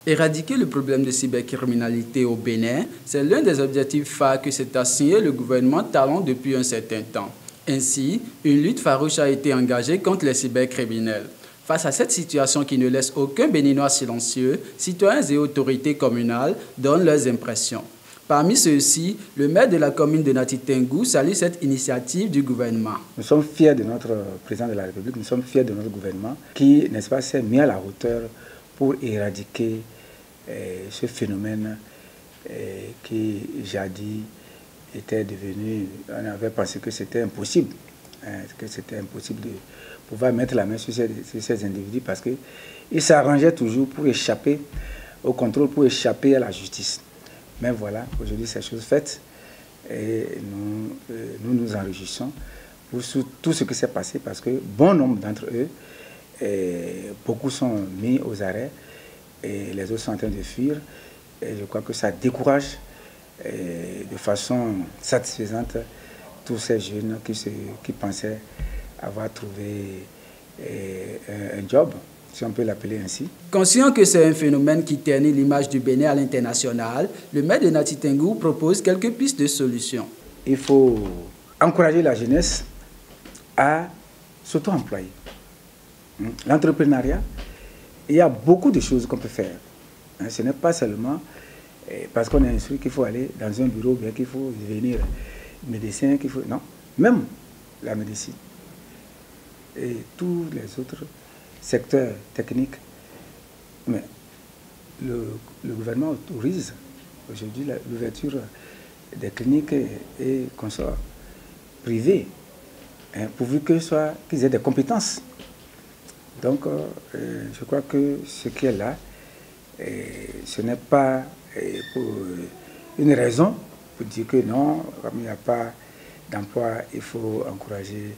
Éradiquer le problème de cybercriminalité au Bénin, c'est l'un des objectifs phares que s'est assigné le gouvernement Talon depuis un certain temps. Ainsi, une lutte farouche a été engagée contre les cybercriminels. Face à cette situation qui ne laisse aucun Béninois silencieux, citoyens et autorités communales donnent leurs impressions. Parmi ceux-ci, le maire de la commune de Nati Tengou salue cette initiative du gouvernement. Nous sommes fiers de notre président de la République, nous sommes fiers de notre gouvernement qui, n'est-ce pas, s'est mis à la hauteur pour éradiquer ce phénomène qui jadis était devenu, on avait pensé que c'était impossible, de pouvoir mettre la main sur ces individus parce qu'ils s'arrangeaient toujours pour échapper au contrôle, pour échapper à la justice. Mais voilà, aujourd'hui c'est chose faite et nous nous enrichissons pour tout ce qui s'est passé parce que bon nombre d'entre eux, beaucoup sont mis aux arrêts et les autres sont en train de fuir. Et je crois que ça décourage de façon satisfaisante tous ces jeunes qui pensaient avoir trouvé un job, si on peut l'appeler ainsi. Conscient que c'est un phénomène qui ternit l'image du Bénin à l'international, le maire de Nati Tengou propose quelques pistes de solutions. Il faut encourager la jeunesse à s'auto-employer. L'entrepreneuriat, il y a beaucoup de choses qu'on peut faire. Ce n'est pas seulement parce qu'on est instruit qu'il faut aller dans un bureau, bien qu'il faut devenir médecin, qu'il faut... Non, même la médecine et tous les autres secteurs techniques. Mais le gouvernement autorise aujourd'hui l'ouverture des cliniques et consorts privés, pourvu qu'ils aient des compétences. Donc, je crois que ce qui est là, ce n'est pas pour une raison pour dire que non, comme il n'y a pas d'emploi, il faut encourager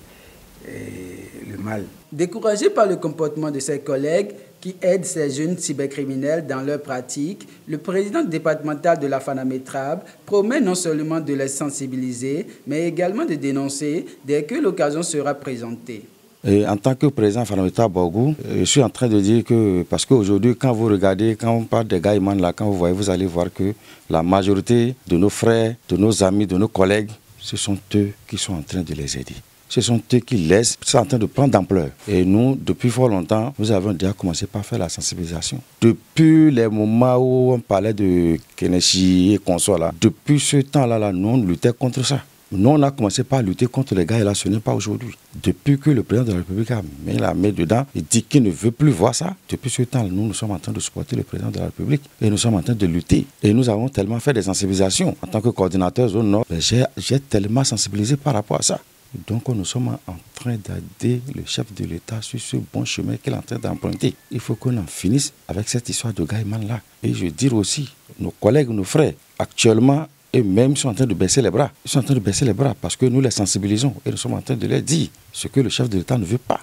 le mal. Découragé par le comportement de ses collègues qui aident ces jeunes cybercriminels dans leur pratique, le président départemental de la Fanametrab promet non seulement de les sensibiliser, mais également de dénoncer dès que l'occasion sera présentée. Et en tant que président Fanametrab Borgou, je suis en train de dire que, parce qu'aujourd'hui, quand vous regardez, quand on parle des Gaïman là, quand vous voyez, vous allez voir que la majorité de nos frères, de nos amis, de nos collègues, ce sont eux qui sont en train de les aider. Ce sont eux qui laissent, c'est en train de prendre d'ampleur. Et nous, depuis fort longtemps, nous avons déjà commencé par faire la sensibilisation. Depuis les moments où on parlait de Keneshi et consorts là, depuis ce temps-là, nous on luttait contre ça. Nous, on a commencé par lutter contre les gars et là, ce n'est pas aujourd'hui. Depuis que le président de la République a mis la main dedans, il dit qu'il ne veut plus voir ça. Depuis ce temps, nous sommes en train de supporter le président de la République et nous sommes en train de lutter. Et nous avons tellement fait des sensibilisations. En tant que coordinateur zone nord, j'ai tellement sensibilisé par rapport à ça. Donc nous sommes en train d'aider le chef de l'État sur ce bon chemin qu'il est en train d'emprunter. Il faut qu'on en finisse avec cette histoire de Gaïman là. Et je veux dire aussi, nos collègues, nos frères, actuellement, et même ils sont en train de baisser les bras. Ils sont en train de baisser les bras parce que nous les sensibilisons et nous sommes en train de leur dire ce que le chef de l'État ne veut pas.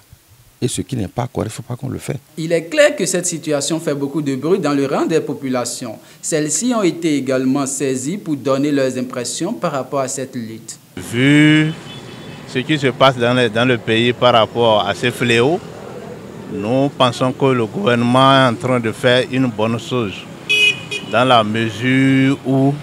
Et ce qui n'est pas correct, il ne faut pas qu'on le fasse. Il est clair que cette situation fait beaucoup de bruit dans le rang des populations. Celles-ci ont été également saisies pour donner leurs impressions par rapport à cette lutte. Vu ce qui se passe dans le pays par rapport à ces fléaux, nous pensons que le gouvernement est en train de faire une bonne chose dans la mesure où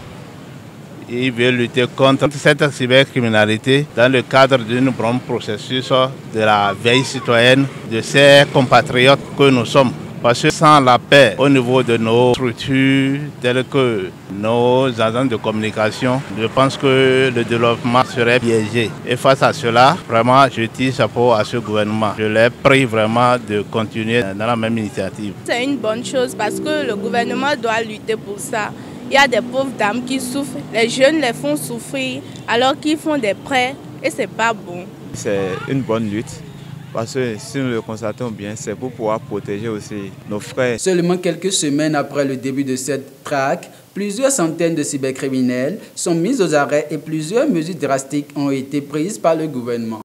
il veut lutter contre cette cybercriminalité dans le cadre d'un bon processus de la veille citoyenne de ces compatriotes que nous sommes. Parce que sans la paix au niveau de nos structures telles que nos agents de communication, je pense que le développement serait piégé. Et face à cela, vraiment, je tire chapeau à ce gouvernement. Je les prie vraiment de continuer dans la même initiative. C'est une bonne chose parce que le gouvernement doit lutter pour ça. Il y a des pauvres dames qui souffrent, les jeunes les font souffrir alors qu'ils font des prêts et c'est pas bon. C'est une bonne lutte parce que si nous le constatons bien, c'est pour pouvoir protéger aussi nos frères. Seulement quelques semaines après le début de cette traque, plusieurs centaines de cybercriminels sont mis aux arrêts et plusieurs mesures drastiques ont été prises par le gouvernement.